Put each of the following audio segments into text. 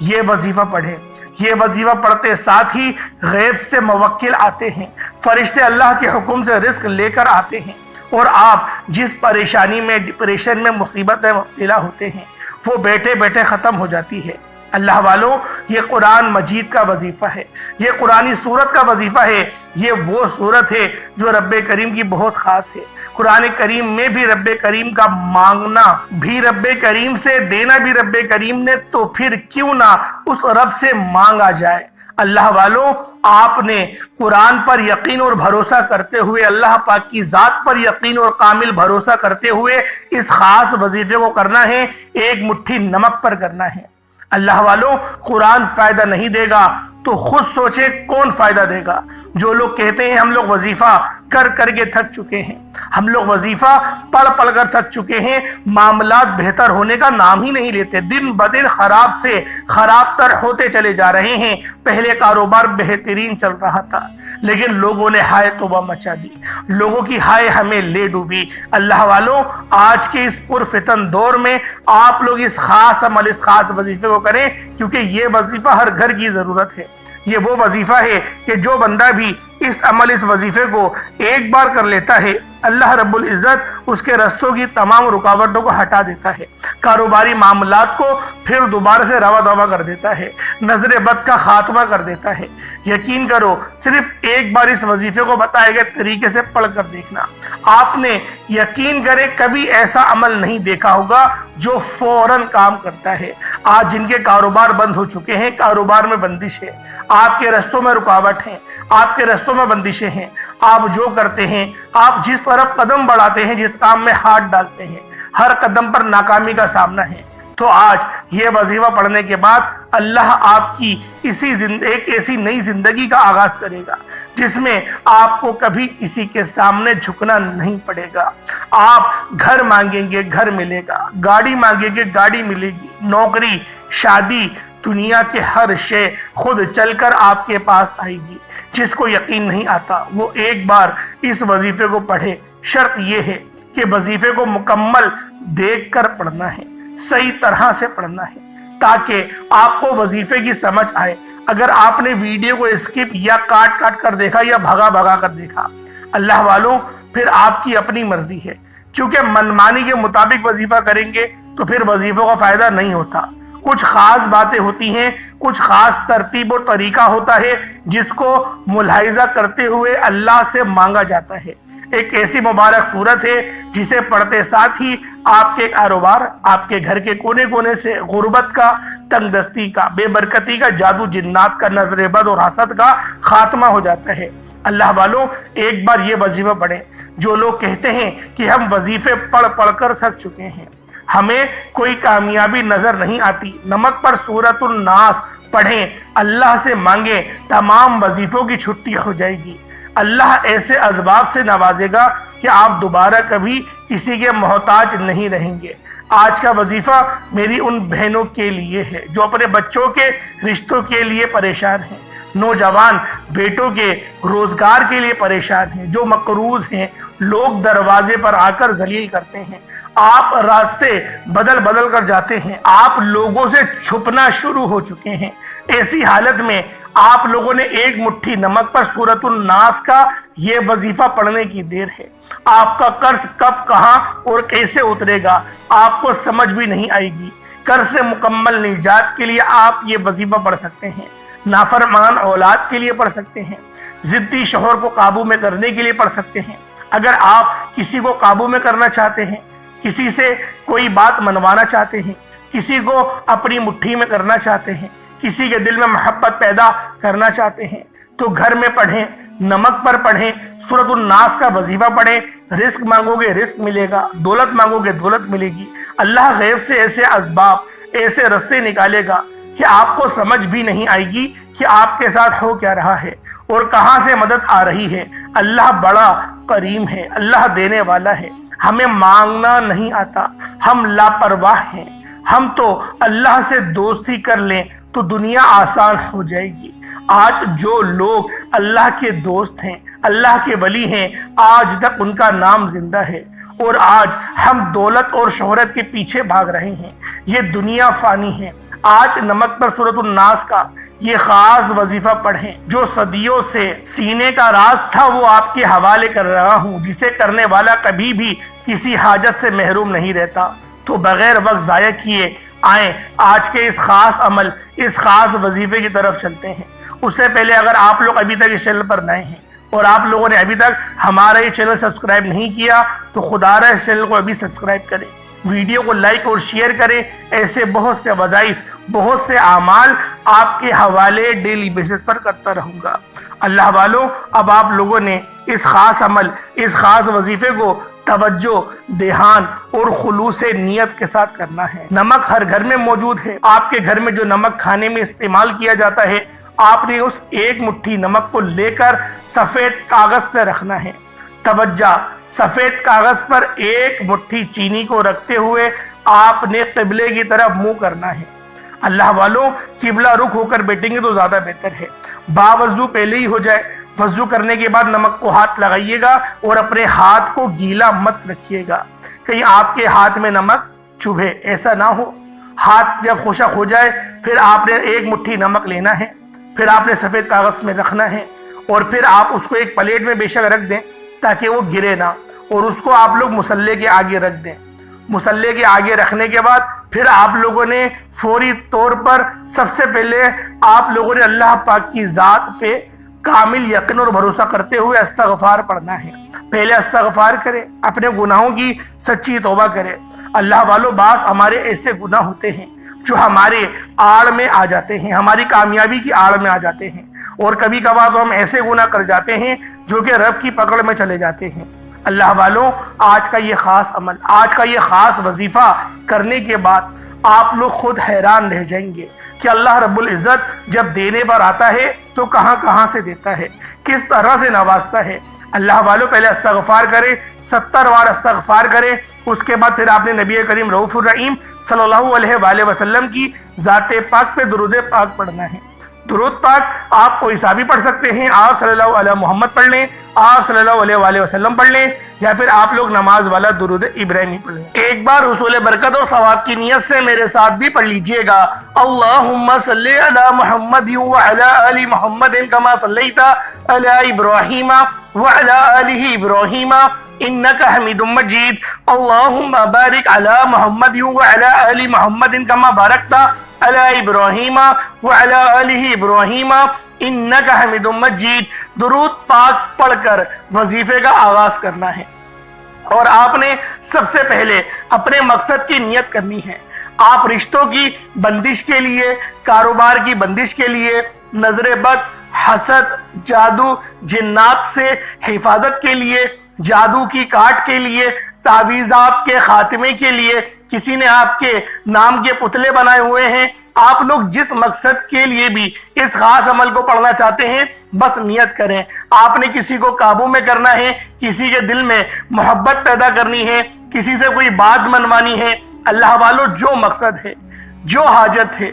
یہ وظیفہ پڑھیں۔ یہ وظیفہ پڑھتے ساتھ ہی غیب سے موکل آتے ہیں، فرشتے اللہ کے حکم سے رزق لے کر آتے ہیں، اور آپ جس پریشانی میں، ڈپریشن میں، مصیبت میں مبتلا ہوتے ہیں وہ بیٹھے بیٹھے ختم ہو جاتی ہے۔ اللہ والوں، یہ قرآن مجید کا وظیفہ ہے، یہ قرآنی سورت کا وظیفہ ہے۔ یہ وہ سورت ہے جو رب کریم کی بہت خاص ہے۔ قرآن کریم میں بھی رب کریم کا مانگنا بھی رب کریم سے، دینا بھی رب کریم نے، تو پھر کیوں نہ اس رب سے مانگا جائے۔ اللہ والوں، آپ نے قرآن پر یقین اور بھروسہ کرتے ہوئے، اللہ پاک کی ذات پر یقین اور کامل بھروسہ کرتے ہوئے اس خاص وظیفے کو کرنا ہے، ایک مٹھی نمک پر کرنا ہے۔ اللہ والوں، قرآن فائدہ نہیں دے گا تو خود سوچے کون فائدہ دے گا۔ جو لوگ کہتے ہیں ہم لوگ وظیفہ کر کر کے تھک چکے ہیں، ہم لوگ وظیفہ پڑھ پڑھ کر تھک چکے ہیں، معاملات بہتر ہونے کا نام ہی نہیں لیتے، دن بدن خراب سے خراب تر ہوتے چلے جا رہے ہیں۔ پہلے کاروبار بہترین چل رہا تھا، لیکن لوگوں نے ہائے توبہ مچا دی، لوگوں کی ہائے ہمیں لے ڈوبی۔ اللہ والوں، آج کے اس پرفتن دور میں آپ لوگ اس خاص عمل، اس خاص وظیفے کو کریں، کیونکہ یہ وظیفہ ہر گھر کی ضرورت ہے۔ یہ وہ وظیفہ ہے کہ جو بندہ بھی اس عمل، اس وظیفے کو ایک بار کر لیتا ہے، اللہ رب العزت اس کے رستوں کی تمام رکاوٹوں کو ہٹا دیتا ہے، کاروباری معاملات کو پھر دوبارہ سے روا دوا کر دیتا ہے، نظر بد کا خاتمہ کر دیتا ہے۔ یقین کرو، صرف ایک بار اس وظیفے کو بتائے گئے طریقے سے پڑھ کر دیکھنا، آپ نے یقین کرے کبھی ایسا عمل نہیں دیکھا ہوگا جو فوراً کام کرتا ہے۔ آج جن کے کاروبار بند ہو چکے ہیں، کاروبار میں بندش ہے، آپ کے رستوں میں رکاوٹ ہیں، آپ کے رستوں میں بندشیں ہیں، آپ جو کرتے ہیں، آپ جس طرف قدم بڑھاتے ہیں، جس کام میں ہاتھ ڈالتے ہیں، ہر قدم پر ناکامی کا سامنا ہے۔ تو آج یہ وظیفہ پڑھنے کے بعد اللہ آپ کی ایک ایسی نئی زندگی کا آغاز کرے گا جس میں آپ کو کبھی کسی کے سامنے جھکنا نہیں پڑے گا۔ آپ گھر مانگیں گے، گھر ملے گا، گاڑی مانگیں گے، گاڑی ملے گی، نوکری، شادی، دنیا کے ہر شے خود چل کر آپ کے پاس آئے گی۔ جس کو یقین نہیں آتا وہ ایک بار اس وظیفے کو پڑھے۔ شرط یہ ہے کہ وظیفے کو مکمل دیکھ کر پڑھنا ہے، صحیح طرح سے پڑھنا ہے، تاکہ آپ کو وظیفے کی سمجھ آئے۔ اگر آپ نے ویڈیو کو اسکپ یا کاٹ کاٹ کر دیکھا یا بھگا بھگا کر دیکھا، اللہ والوں، پھر آپ کی اپنی مرضی ہے، کیونکہ منمانی کے مطابق وظیفہ کریں گے تو پھر وظیفوں کا فائدہ نہیں ہوتا۔ کچھ خاص باتیں ہوتی ہیں، کچھ خاص ترتیب اور طریقہ ہوتا ہے جس کو ملاحظہ کرتے ہوئے اللہ سے مانگا جاتا ہے۔ ایک ایسی مبارک صورت ہے جسے پڑھتے ساتھ ہی آپ کے کاروبار، آپ کے گھر کے کونے کونے سے غربت کا، تنگ دستی کا، بے برکتی کا، جادو جنات کا، نظر بد اور حسد کا خاتمہ ہو جاتا ہے۔ اللہ والوں، ایک بار یہ وظیفہ پڑھیں۔ جو لوگ کہتے ہیں کہ ہم وظیفے پڑھ پڑھ کر تھک چکے ہیں، ہمیں کوئی کامیابی نظر نہیں آتی، نمک پر سورۃ الناس پڑھیں، اللہ سے مانگیں، تمام وظیفوں کی چھٹی ہو جائے گی۔ اللہ ایسے اسباب سے نوازے گا کہ آپ دوبارہ کبھی کسی کے محتاج نہیں رہیں گے۔ آج کا وظیفہ میری ان بہنوں کے لیے ہے جو اپنے بچوں کے رشتوں کے لیے پریشان ہیں، نوجوان بیٹوں کے روزگار کے لیے پریشان ہیں، جو مقروض ہیں، لوگ دروازے پر آ کر ذلیل کرتے ہیں، آپ راستے بدل بدل کر جاتے ہیں، آپ لوگوں سے چھپنا شروع ہو چکے ہیں۔ ایسی حالت میں آپ لوگوں نے ایک مٹھی نمک پر سورۃ الناس کا یہ وظیفہ پڑھنے کی دیر ہے۔ آپ کا قرض کب، کہاں اور کیسے اترے گا آپ کو سمجھ بھی نہیں آئے گی۔ قرض سے مکمل نجات کے لیے آپ یہ وظیفہ پڑھ سکتے ہیں، نافرمان اولاد کے لیے پڑھ سکتے ہیں، ضدی شوہر کو قابو میں کرنے کے لیے پڑھ سکتے ہیں۔ اگر آپ کسی کو قابو میں کرنا چاہتے ہیں، کسی سے کوئی بات منوانا چاہتے ہیں، کسی کو اپنی مٹھی میں کرنا چاہتے ہیں، کسی کے دل میں محبت پیدا کرنا چاہتے ہیں، تو گھر میں پڑھیں، نمک پر پڑھیں، سورۃ الناس کا وظیفہ پڑھیں۔ رزق مانگو گے رزق ملے گا، دولت مانگو گے دولت ملے گی۔ اللہ غیب سے ایسے اسباب، ایسے رستے نکالے گا کہ آپ کو سمجھ بھی نہیں آئے گی کہ آپ کے ساتھ ہو کیا رہا ہے اور کہاں سے مدد آ رہی ہے۔ اللہ بڑا کریم ہے، اللہ دینے والا ہے۔ ہمیں مانگنا نہیں آتا، ہم لاپرواہ ہیں۔ ہم تو اللہ سے دوستی کر لیں تو دنیا آسان ہو جائے گی۔ آج جو لوگ اللہ کے دوست ہیں، اللہ کے ولی ہیں، آج تک ان کا نام زندہ ہے، اور آج ہم دولت اور شہرت کے پیچھے بھاگ رہے ہیں۔ یہ دنیا فانی ہے، آج نمک پر سورۃ الناس کا یہ خاص وظیفہ پڑھیں جو صدیوں سے سینے کا راز تھا، وہ آپ کے حوالے کر رہا ہوں، جسے کرنے والا کبھی بھی کسی حاجت سے محروم نہیں رہتا۔ تو بغیر وقت ضائع کیے آئیں آج کے اس خاص عمل، اس خاص وظیفے کی طرف چلتے ہیں۔ اس سے پہلے اگر آپ لوگ ابھی تک اس چینل پر نئے ہیں اور آپ لوگوں نے ابھی تک ہمارا یہ چینل سبسکرائب نہیں کیا تو خدا رہا اس چینل کو ابھی سبسکرائب کریں، ویڈیو کو لائک اور شیئر کریں۔ ایسے بہت سے وظائف، بہت سے اعمال آپ کے حوالے ڈیلی بیسس پر کرتا رہوں گا۔ اللہ والوں، اب آپ لوگوں نے اس خاص عمل، اس خاص وظیفے کو توجہ، دھیان اور خلوص نیت کے ساتھ کرنا ہے۔ نمک ہر گھر میں موجود ہے۔ آپ کے گھر میں جو نمک کھانے میں استعمال کیا جاتا ہے، آپ نے اس ایک مٹھی نمک کو لے کر سفید کاغذ پہ رکھنا ہے۔ توجہ، سفید کاغذ پر ایک مٹھی چینی کو رکھتے ہوئے آپ نے قبلے کی طرف منہ کرنا ہے۔ اللہ والوں، قبلہ رخ ہو کر بیٹھیں گے تو زیادہ بہتر ہے۔ باوضو پہلے ہی ہو جائے۔ وضو کرنے کے بعد نمک کو ہاتھ لگائیے گا اور اپنے ہاتھ کو گیلا مت رکھیے گا، کہیں آپ کے ہاتھ میں نمک چبھے، ایسا نہ ہو۔ ہاتھ جب خشک ہو جائے پھر آپ نے ایک مٹھی نمک لینا ہے، پھر آپ نے سفید کاغذ میں رکھنا ہے اور پھر آپ اس کو ایک پلیٹ میں بے شک رکھ دیں تاکہ وہ گرے نہ، اور اس کو آپ لوگ مصلی کے آگے رکھ دیں۔ مصلی کے آگے رکھنے کے بعد پھر آپ لوگوں نے فوری طور پر سب سے پہلے آپ لوگوں نے اللہ پاک کی ذات پہ کامل یقین اور بھروسہ کرتے ہوئے استغفار پڑھنا ہے۔ پہلے استغفار کرے، اپنے گناہوں کی سچی توبہ کرے۔ اللہ والوں، بعض ہمارے ایسے گناہ ہوتے ہیں جو ہمارے آڑ میں آ جاتے ہیں، ہماری کامیابی کی آڑ میں آ جاتے ہیں، اور کبھی کبھار تو ہم ایسے گناہ کر جاتے ہیں جو کہ رب کی پکڑ میں چلے جاتے ہیں۔ اللہ والوں، آج کا یہ خاص عمل، آج کا یہ خاص وظیفہ کرنے کے بعد آپ لوگ خود حیران رہ جائیں گے کہ اللہ رب العزت جب دینے پر آتا ہے تو کہاں کہاں سے دیتا ہے، کس طرح سے نوازتا ہے۔ اللہ والوں، پہلے استغفار کریں، 70 بار استغفار کریں۔ اس کے بعد پھر آپ نے نبی کریم رؤوف الرحیم صلی اللہ علیہ وآلہ وسلم کی ذات پاک پہ درود پاک پڑھنا ہے۔ درود پاک آپ کوئی سا بھی پڑھ سکتے ہیں، آپ صلی اللہ علیہ محمد پڑھ لیں، آپ صلی اللہ علیہ وآلہ وسلم پڑھ لیں، یا پھر آپ لوگ نماز والا درود ابراہیمی پڑھ لیں۔ ایک بار حصول برکت اور ثواب کی نیت سے میرے ساتھ بھی پڑھ لیجئے گا۔ اللہم صلی علی محمد وعلی آل محمد کما صلیت علی ابراہیم وعلی آل ابراہیم انک حمید مجید۔ اللہم بارک علی محمد وعلی آل محمد کما بارکت علی ابراہیم وعلی آل ابراہیم انک حمید مجید۔ درود پاک پڑھ کر وظیفے کا آغاز کرنا ہے، اور آپ نے سب سے پہلے اپنے مقصد کی نیت کرنی ہے۔ آپ رشتوں کی بندش کے لیے، کاروبار کی بندش کے لیے، نظر بد، حسد، جادو، جنات سے حفاظت کے لیے، جادو کی کاٹ کے لیے، تعویذات کے خاتمے کے لیے، کسی نے آپ کے نام کے پتلے بنائے ہوئے ہیں، آپ لوگ جس مقصد کے لیے بھی اس خاص عمل کو پڑھنا چاہتے ہیں بس نیت کریں۔ آپ نے کسی کو قابو میں کرنا ہے، کسی کے دل میں محبت پیدا کرنی ہے، کسی سے کوئی بات منوانی ہے۔ اللہ والوں، جو مقصد ہے، جو حاجت ہے،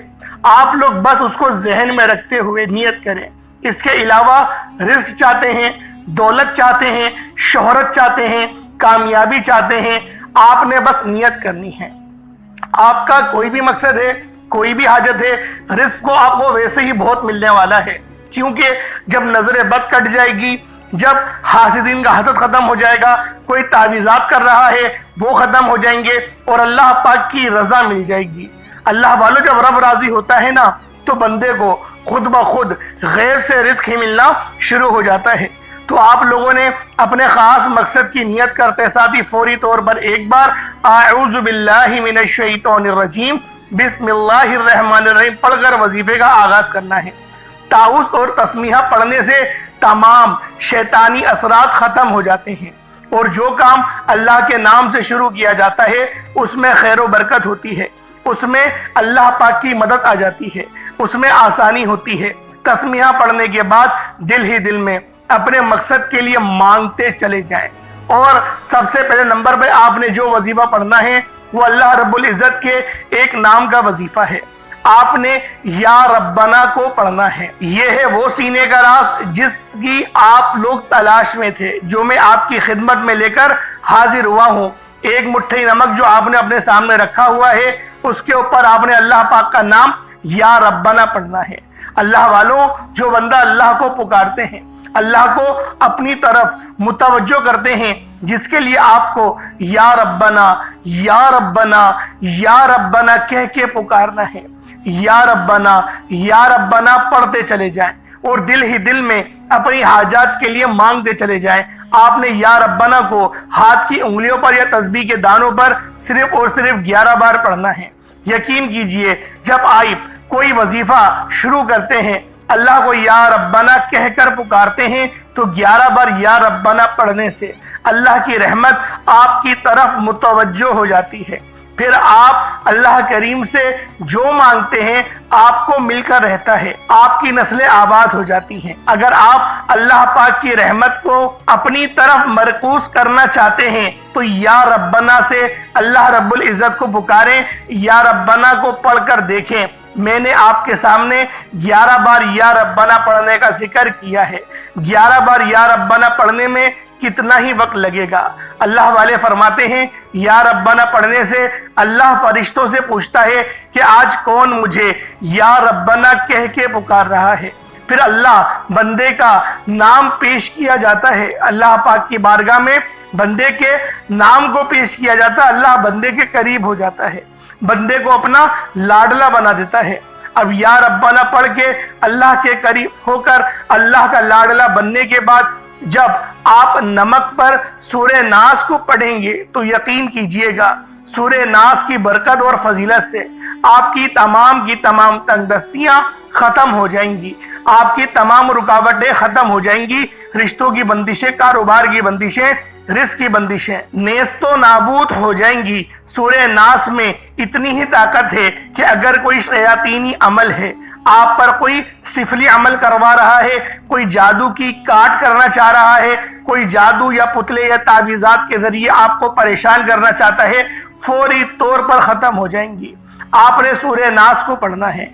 آپ لوگ بس اس کو ذہن میں رکھتے ہوئے نیت کریں۔ اس کے علاوہ رزق چاہتے ہیں، دولت چاہتے ہیں، شہرت چاہتے ہیں، کامیابی چاہتے ہیں، آپ نے بس نیت کرنی ہے۔ آپ کا کوئی بھی مقصد ہے، کوئی بھی حاجت ہے، رزق کو آپ کو ویسے ہی بہت ملنے والا ہے، کیونکہ جب نظر بد کٹ جائے گی، جب حاسدین کا حسد ختم ہو جائے گا، کوئی تعویذات کر رہا ہے وہ ختم ہو جائیں گے، اور اللہ پاک کی رضا مل جائے گی۔ اللہ والوں، جب رب راضی ہوتا ہے نا تو بندے کو خود بخود غیب سے رزق ہی ملنا شروع ہو جاتا ہے۔ تو آپ لوگوں نے اپنے خاص مقصد کی نیت کرتے ساتھ ہی فوری طور پر ایک بار اعوذ باللہ من الشیطان الرجیم بسم اللہ الرحمن الرحیم پڑھ کر وظیفے کا آغاز کرنا ہے۔ تعوذ اور تسمیہ پڑھنے سے تمام شیطانی اثرات ختم ہو جاتے ہیں، اور جو کام اللہ کے نام سے شروع کیا جاتا ہے اس میں خیر و برکت ہوتی ہے، اس میں اللہ پاک کی مدد آ جاتی ہے، اس میں آسانی ہوتی ہے۔ تسمیہ پڑھنے کے بعد دل ہی دل میں اپنے مقصد کے لیے مانگتے چلے جائیں، اور سب سے پہلے نمبر پہ آپ نے جو وظیفہ پڑھنا ہے وہ اللہ رب العزت کے ایک نام کا وظیفہ ہے۔ آپ نے یا ربنا کو پڑھنا ہے۔ یہ ہے وہ سینے کا راز جس کی آپ لوگ تلاش میں تھے، جو میں آپ کی خدمت میں لے کر حاضر ہوا ہوں۔ ایک مٹھی نمک جو آپ نے اپنے سامنے رکھا ہوا ہے اس کے اوپر آپ نے اللہ پاک کا نام یا ربنا پڑھنا ہے۔ اللہ والوں، جو بندہ اللہ کو پکارتے ہیں، اللہ کو اپنی طرف متوجہ کرتے ہیں، جس کے لیے آپ کو یا ربنا یا ربنا یا ربنا کہہ کے پکارنا ہے، یا ربنا پڑھتے چلے جائیں اور دل ہی دل میں اپنی حاجات کے لیے مانگتے چلے جائیں۔ آپ نے یا ربنا کو ہاتھ کی انگلیوں پر یا تسبیح کے دانوں پر صرف اور صرف 11 بار پڑھنا ہے۔ یقین کیجئے، جب آپ کوئی وظیفہ شروع کرتے ہیں، اللہ کو یا ربنا کہہ کر پکارتے ہیں، تو 11 بار یا ربنا پڑھنے سے اللہ کی رحمت آپ کی طرف متوجہ ہو جاتی ہے۔ پھر آپ اللہ کریم سے جو مانگتے ہیں آپ کو مل کر رہتا ہے، آپ کی نسلیں آباد ہو جاتی ہیں۔ اگر آپ اللہ پاک کی رحمت کو اپنی طرف مرکوز کرنا چاہتے ہیں تو یا ربنا سے اللہ رب العزت کو پکاریں، یا ربنا کو پڑھ کر دیکھیں۔ میں نے آپ کے سامنے 11 بار یا ربنا پڑھنے کا ذکر کیا ہے۔ 11 بار یا ربنا پڑھنے میں کتنا ہی وقت لگے گا؟ اللہ والے فرماتے ہیں یا ربنا پڑھنے سے اللہ فرشتوں سے پوچھتا ہے کہ آج کون مجھے یا ربنا کہہ کے پکار رہا ہے۔ پھر اللہ بندے کا نام پیش کیا جاتا ہے، اللہ پاک کی بارگاہ میں بندے کے نام کو پیش کیا جاتا ہے، اللہ بندے کے قریب ہو جاتا ہے، بندے کو اپنا لاڈلا بنا دیتا ہے۔ اب یا ربنا پڑھ کے اللہ کے قریب ہو کر اللہ کا لاڈلا بننے کے بعد جب آپ نمک پر سورہ ناس کو پڑھیں گے تو یقین کیجئے گا سورہ ناس کی برکت اور فضیلت سے آپ کی تمام تنگ دستیاں ختم ہو جائیں گی، آپ کی تمام رکاوٹیں ختم ہو جائیں گی، رشتوں کی بندشیں، کاروبار کی بندشیں، رزق کی بندشیں نیست و نابود ہو جائیں گی۔ سورہ ناس میں اتنی ہی طاقت ہے کہ اگر کوئی شیاطینی عمل ہے، آپ پر کوئی سفلی عمل کروا رہا ہے، کوئی جادو کی کاٹ کرنا چاہ رہا ہے، کوئی جادو یا پتلے یا تعویذات کے ذریعے آپ کو پریشان کرنا چاہتا ہے، فوری طور پر ختم ہو جائیں گی۔ آپ نے سورہ ناس کو پڑھنا ہے۔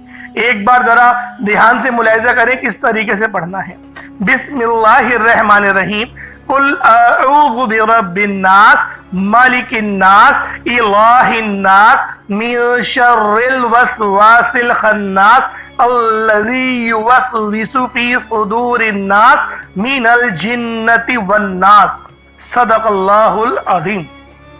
ایک بار ذرا دھیان سے ملاحظہ کریں کس طریقے سے پڑھنا ہے۔ بسم اللہ الرحمن الرحیم، قل اعوذ برب الناس مالک الناس الہ الناس من شر الوسواس الخناس الذی یوسوس فی صدور الناس من الجنۃ والناس۔ صدق اللہ العظیم۔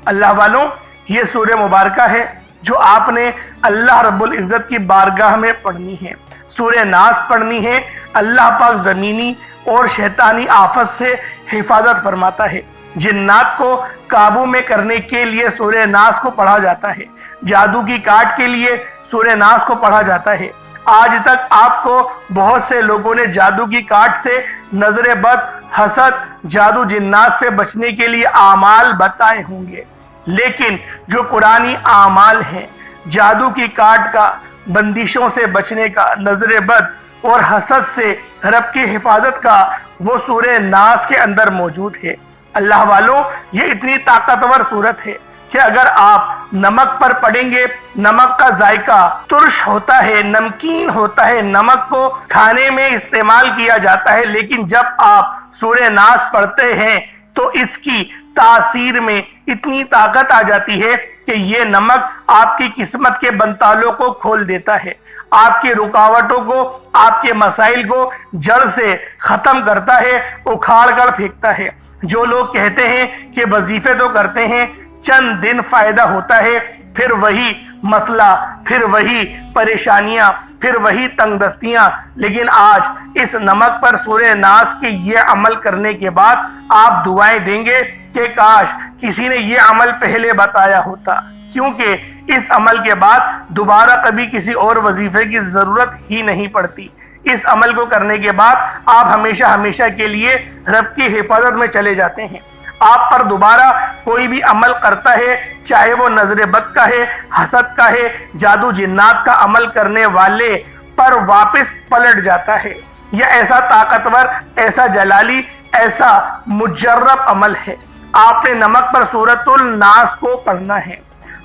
اللہ والوں، یہ سورہ مبارکہ ہے جو آپ نے اللہ رب العزت کی بارگاہ میں پڑھنی ہے۔ سورہ ناس پڑھنی ہے۔ اللہ پاک زمینی اور شیطانی آفت سے حفاظت فرماتا ہے۔ جنات کو قابو میں کرنے کے لیے سورہ ناس کو پڑھا جاتا ہے، جادو کی کاٹ کے لیے سورہ ناس کو پڑھا جاتا ہے۔ آج تک آپ کو بہت سے لوگوں نے جادو کی کاٹ سے، نظر بد، حسد، جادو جنات سے بچنے کے لیے اعمال بتائے ہوں گے، لیکن جو قرآنی اعمال ہیں جادو کی کاٹ کا، بندشوں سے بچنے کا، نظر بد اور حسد سے رب کی حفاظت کا، وہ سورہ ناس کے اندر موجود ہے۔ اللہ والوں، یہ اتنی طاقتور سورت ہے کہ اگر آپ نمک پر پڑھیں گے، نمک کا ذائقہ ترش ہوتا ہے، نمکین ہوتا ہے، نمک کو کھانے میں استعمال کیا جاتا ہے، لیکن جب آپ سورہ ناس پڑھتے ہیں تو اس کی تاثیر میں اتنی طاقت آ جاتی ہے کہ یہ نمک آپ کی قسمت کے بنتالوں کو کھول دیتا ہے، آپ کی رکاوٹوں کو، آپ کے مسائل کو جڑ سے ختم کرتا ہے، اکھاڑ کر پھینکتا ہے۔ جو لوگ کہتے ہیں کہ وظیفے تو کرتے ہیں، چند دن فائدہ ہوتا ہے، پھر وہی مسئلہ، پھر وہی پریشانیاں، پھر وہی تنگ دستیاں، لیکن آج اس نمک پر سورہ ناس کے یہ عمل کرنے کے بعد آپ دعائیں دیں گے کہ کاش کسی نے یہ عمل پہلے بتایا ہوتا، کیونکہ اس عمل کے بعد دوبارہ کبھی کسی اور وظیفے کی ضرورت ہی نہیں پڑتی۔ اس عمل کو کرنے کے بعد آپ ہمیشہ ہمیشہ کے لیے رب کی حفاظت میں چلے جاتے ہیں۔ آپ پر دوبارہ کوئی بھی عمل کرتا ہے، چاہے وہ نظر بد کا ہے، حسد کا ہے، جادو جنات کا عمل کرنے والے پر واپس پلٹ جاتا ہے۔ یہ ایسا طاقتور، ایسا جلالی، ایسا مجرب عمل ہے۔ آپ نے نمک پر سورۃ الناس کو پڑھنا ہے،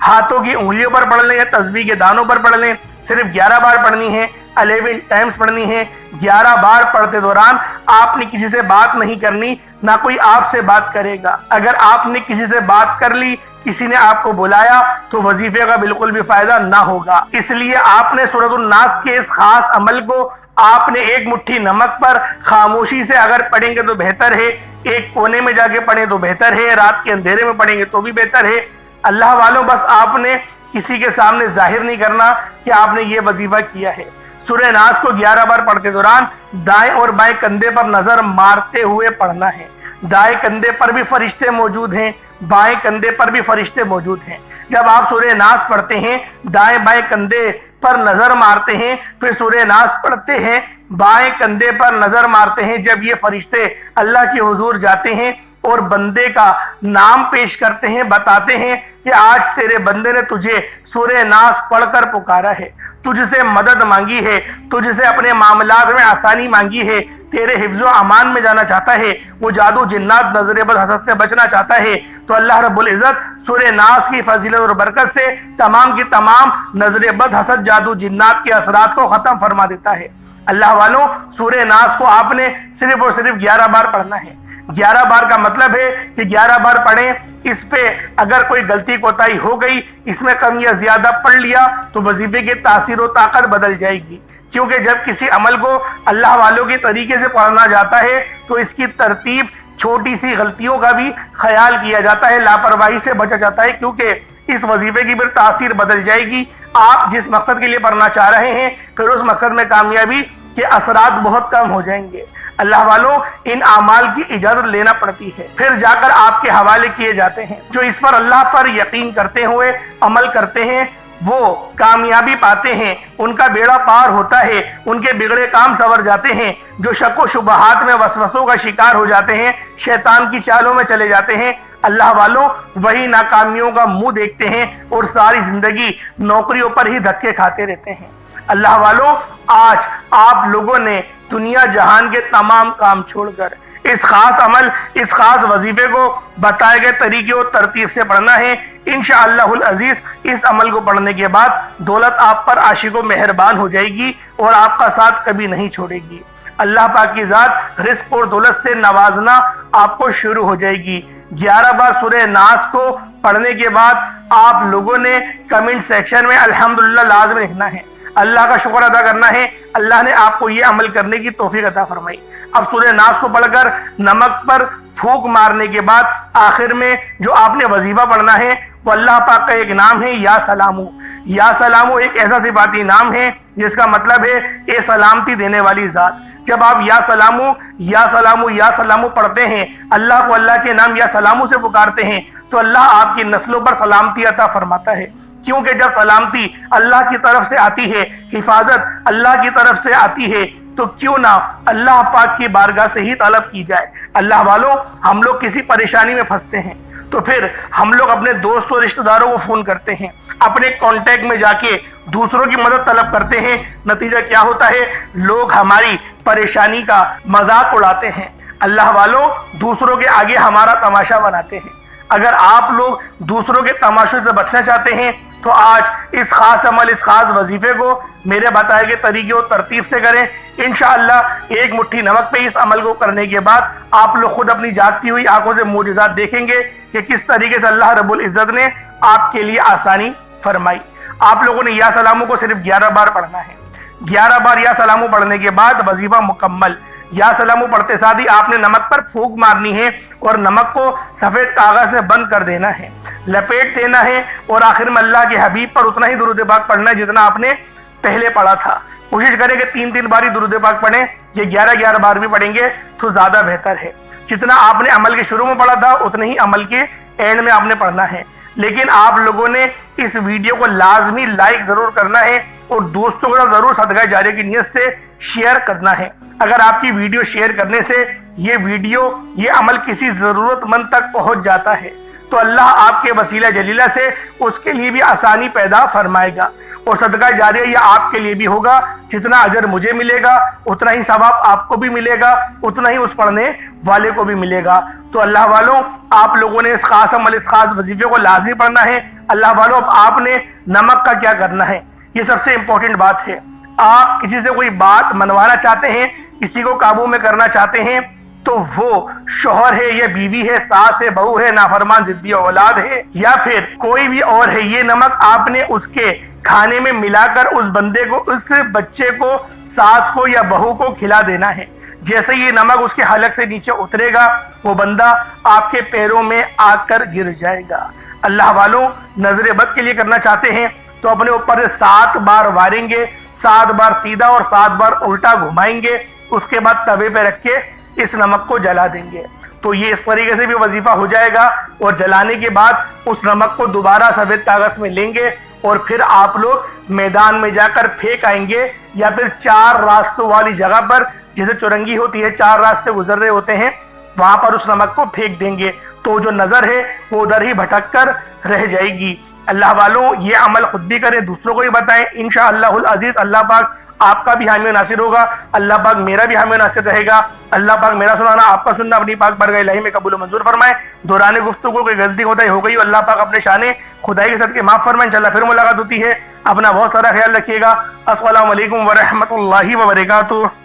ہاتھوں کی انگلیوں پر پڑھ لیں یا تسبیح کے دانوں پر پڑھ لیں، صرف 11 بار پڑھنی ہے۔ 11 ٹائمز پڑھنی ہے۔ 11 بار پڑھتے دوران آپ نے کسی سے بات نہیں کرنی، نہ کوئی آپ سے بات کرے گا۔ اگر آپ نے کسی سے بات کر لی، کسی نے آپ کو بلایا، تو وظیفے کا بالکل بھی فائدہ نہ ہوگا۔ اس لیے آپ نے سورۃ الناس کے اس خاص عمل کو آپ نے ایک مٹھی نمک پر خاموشی سے اگر پڑھیں گے تو بہتر ہے، ایک کونے میں جا کے پڑھیں تو بہتر ہے، رات کے اندھیرے میں پڑھیں گے تو بھی بہتر ہے۔ اللہ والوں، بس آپ نے کسی کے سامنے ظاہر نہیں کرنا کہ آپ نے یہ وظیفہ کیا ہے۔ سورہ ناس کو 11 بار پڑھتے دوران دائیں اور بائیں کندھے پر نظر مارتے ہوئے پڑھنا ہے۔ دائیں کندھے پر بھی فرشتے موجود ہیں، بائیں کندھے پر بھی فرشتے موجود ہیں۔ جب آپ سورہ ناس پڑھتے ہیں، دائیں بائیں کندھے پر نظر مارتے ہیں، پھر سورہ ناس پڑھتے ہیں، بائیں کندھے پر نظر مارتے ہیں۔ جب یہ فرشتے اللہ کے حضور جاتے ہیں اور بندے کا نام پیش کرتے ہیں، بتاتے ہیں کہ آج تیرے بندے نے تجھے سورہ ناس پڑھ کر پکارا ہے، تجھ سے مدد مانگی ہے، تجھ سے اپنے معاملات میں آسانی مانگی ہے، تیرے حفظ و امان میں جانا چاہتا ہے، وہ جادو جنات نظر بد حسد سے بچنا چاہتا ہے، تو اللہ رب العزت سورہ ناس کی فضیلت اور برکت سے تمام کی تمام نظر بد حسد جادو جنات کے اثرات کو ختم فرما دیتا ہے۔ اللہ والوں، سورہ ناس کو آپ نے صرف اور صرف 11 بار پڑھنا ہے۔ 11 بار کا مطلب ہے کہ 11 بار پڑھیں، اس پہ اگر کوئی غلطی کوتاہی ہو گئی، اس میں کم یا زیادہ پڑھ لیا تو وظیفے کی تاثیر و طاقت بدل جائے گی، کیونکہ جب کسی عمل کو اللہ والوں کے طریقے سے پڑھنا جاتا ہے تو اس کی ترتیب چھوٹی سی غلطیوں کا بھی خیال کیا جاتا ہے، لاپرواہی سے بچا جاتا ہے، کیونکہ اس وظیفے کی پھر تاثیر بدل جائے گی۔ آپ جس مقصد کے لیے پڑھنا چاہ رہے ہیں، پھر اس مقصد میں کامیابی کے اثرات بہت کم ہو جائیں گے۔ اللہ والوں، ان اعمال کی اجازت لینا پڑتی ہے، پھر جا کر آپ کے حوالے کیے جاتے ہیں۔ جو اس پر اللہ پر یقین کرتے ہوئے عمل کرتے ہیں وہ کامیابی پاتے ہیں، ان کا بیڑا پار ہوتا ہے، ان کے بگڑے کام سنور جاتے ہیں۔ جو شک و شبہات میں وسوسوں کا شکار ہو جاتے ہیں، شیطان کی چالوں میں چلے جاتے ہیں، اللہ والوں وہی ناکامیوں کا منہ دیکھتے ہیں اور ساری زندگی نوکریوں پر ہی دھکے کھاتے رہتے ہیں۔ اللہ والوں، آج آپ لوگوں نے دنیا جہان کے تمام کام چھوڑ کر اس خاص عمل، اس خاص وظیفے کو بتائے گئے طریقے اور ترتیب سے پڑھنا ہے۔ انشاءاللہ العزیز اس عمل کو پڑھنے کے بعد دولت آپ پر عاشق و مہربان ہو جائے گی اور آپ کا ساتھ کبھی نہیں چھوڑے گی۔ اللہ پاک کی ذات رزق اور دولت سے نوازنا آپ کو شروع ہو جائے گی۔ 11 بار سورہ ناس کو پڑھنے کے بعد آپ لوگوں نے کمنٹ سیکشن میں الحمدللہ لازم لکھنا ہے، اللہ کا شکر ادا کرنا ہے، اللہ نے آپ کو یہ عمل کرنے کی توفیق عطا فرمائی۔ اب سورہ ناس کو پڑھ کر نمک پر پھونک مارنے کے بعد آخر میں جو آپ نے وظیفہ پڑھنا ہے وہ اللہ پاک کا ایک نام ہے یا سلامو۔ یا سلامو ایک ایسا صفاتی نام ہے جس کا مطلب ہے اے سلامتی دینے والی ذات۔ جب آپ یا سلامو یا سلامو یا سلامو پڑھتے ہیں، اللہ کو اللہ کے نام یا سلامو سے پکارتے ہیں، تو اللہ آپ کی نسلوں پر سلامتی عطا فرماتا ہے، کیونکہ جب سلامتی اللہ کی طرف سے آتی ہے، حفاظت اللہ کی طرف سے آتی ہے، تو کیوں نہ اللہ پاک کی بارگاہ سے ہی طلب کی جائے۔ اللہ والوں، ہم لوگ کسی پریشانی میں پھنستے ہیں تو پھر ہم لوگ اپنے دوست اور رشتہ داروں کو فون کرتے ہیں، اپنے کانٹیکٹ میں جا کے دوسروں کی مدد طلب کرتے ہیں۔ نتیجہ کیا ہوتا ہے؟ لوگ ہماری پریشانی کا مذاق اڑاتے ہیں۔ اللہ والوں، دوسروں کے آگے ہمارا تماشا بناتے ہیں۔ اگر آپ لوگ دوسروں کے تماشوں سے بچنا چاہتے ہیں تو آج اس خاص عمل، اس خاص وظیفے کو میرے بتائے گئے طریقے اور ترتیب سے کریں۔ انشاءاللہ ایک مٹھی نمک پہ اس عمل کو کرنے کے بعد آپ لوگ خود اپنی جاگتی ہوئی آنکھوں سے معجزات دیکھیں گے کہ کس طریقے سے اللہ رب العزت نے آپ کے لیے آسانی فرمائی۔ آپ لوگوں نے یا سلامو کو صرف 11 بار پڑھنا ہے۔ 11 بار یا سلامو پڑھنے کے بعد وظیفہ مکمل۔ یا سلامو پڑھتے ساتھ ہی آپ نے نمک پر پھونک مارنی ہے اور نمک کو سفید کاغذ سے بند کر دینا ہے، لپیٹ دینا ہے، اور آخر میں اللہ کے حبیب پر اتنا ہی درود پاک پڑھنا ہے جتنا آپ نے پہلے پڑھا تھا۔ کوشش کریں کہ 3 بار ہی درود پاک پڑھیں، یہ 11 بار بھی پڑھیں گے تو زیادہ بہتر ہے۔ جتنا آپ نے عمل کے شروع میں پڑھا تھا اتنے ہی عمل کے اینڈ میں آپ نے پڑھنا ہے، لیکن آپ لوگوں نے اس ویڈیو کو لازمی لائک ضرور کرنا ہے اور دوستوں کو ضرور صدقہ جاریہ کی نیت سے شیئر کرنا ہے۔ اگر آپ کی ویڈیو شیئر کرنے سے یہ عمل کسی ضرورت مند تک پہنچ جاتا ہے تو اللہ آپ کے وسیلہ جلیلہ سے اس کے لیے بھی آسانی پیدا فرمائے گا، اور صدقہ جاریہ یہ آپ کے لیے بھی ہوگا۔ جتنا اجر مجھے ملے گا اتنا ہی ثواب آپ کو بھی ملے گا، اتنا ہی اس پڑھنے والے کو بھی ملے گا۔ تو اللہ والوں، آپ لوگوں نے اس خاص عمل، اس خاص وظیفے کو لازمی پڑھنا ہے۔ اللہ والوں، اب آپ نے نمک کا کیا کرنا ہے، یہ سب سے امپورٹنٹ بات ہے۔ آپ کسی سے کوئی بات منوانا چاہتے ہیں، کسی کو قابو میں کرنا چاہتے ہیں، تو وہ شوہر ہے یا بیوی ہے، ساس ہے، بہو ہے، نافرمان ضدی اولاد ہے، یا پھر کوئی بھی اور ہے، یہ نمک آپ نے اس کے کھانے میں ملا کر اس بندے کو، اس بچے کو، ساس کو یا بہو کو کھلا دینا ہے۔ جیسے یہ نمک اس کے حلق سے نیچے اترے گا، وہ بندہ آپ کے پیروں میں آ کر گر جائے گا۔ اللہ والوں، نظر بد کے لیے کرنا چاہتے ہیں تو اپنے اوپر 7 بار واریں گے، 7 بار سیدھا اور 7 بار الٹا گھمائیں گے، اس کے بعد توے پہ رکھ کے اس نمک کو جلا دیں گے۔ تو یہ اس طریقے سے بھی وظیفہ ہو جائے گا، اور جلانے کے بعد اس نمک کو دوبارہ سفید کاغذ میں لیں گے اور پھر آپ لوگ میدان میں جا کر پھینک آئیں گے، یا پھر 4 راستوں والی جگہ پر، جیسے چرنگی ہوتی ہے، 4 راستے گزر رہے ہوتے ہیں، وہاں پر اس نمک کو پھینک دیں گے، تو جو نظر ہے وہ ادھر ہی بھٹک کر رہ جائے گی۔ اللہ والوں، یہ عمل خود بھی کریں، دوسروں کو بھی بتائیں، انشاءاللہ العزیز اللہ پاک آپ کا بھی حامی و ناصر ہوگا، اللہ پاک میرا بھی حامی و ناصر رہے گا، اللہ پاک میرا سنانا، آپ کا سننا اپنی پاک بارگاہ الہی میں قبول و منظور فرمائے۔ دوران گفتگو کوئی غلطی ہوتا ہو گئی، اللہ پاک اپنے شان خدائی کے صدقے معاف فرمائے۔ انشاءاللہ پھر ملاقات ہوتی ہے، اپنا بہت سارا خیال رکھیے گا۔ السلام علیکم ورحمۃ اللہ وبرکاتہ۔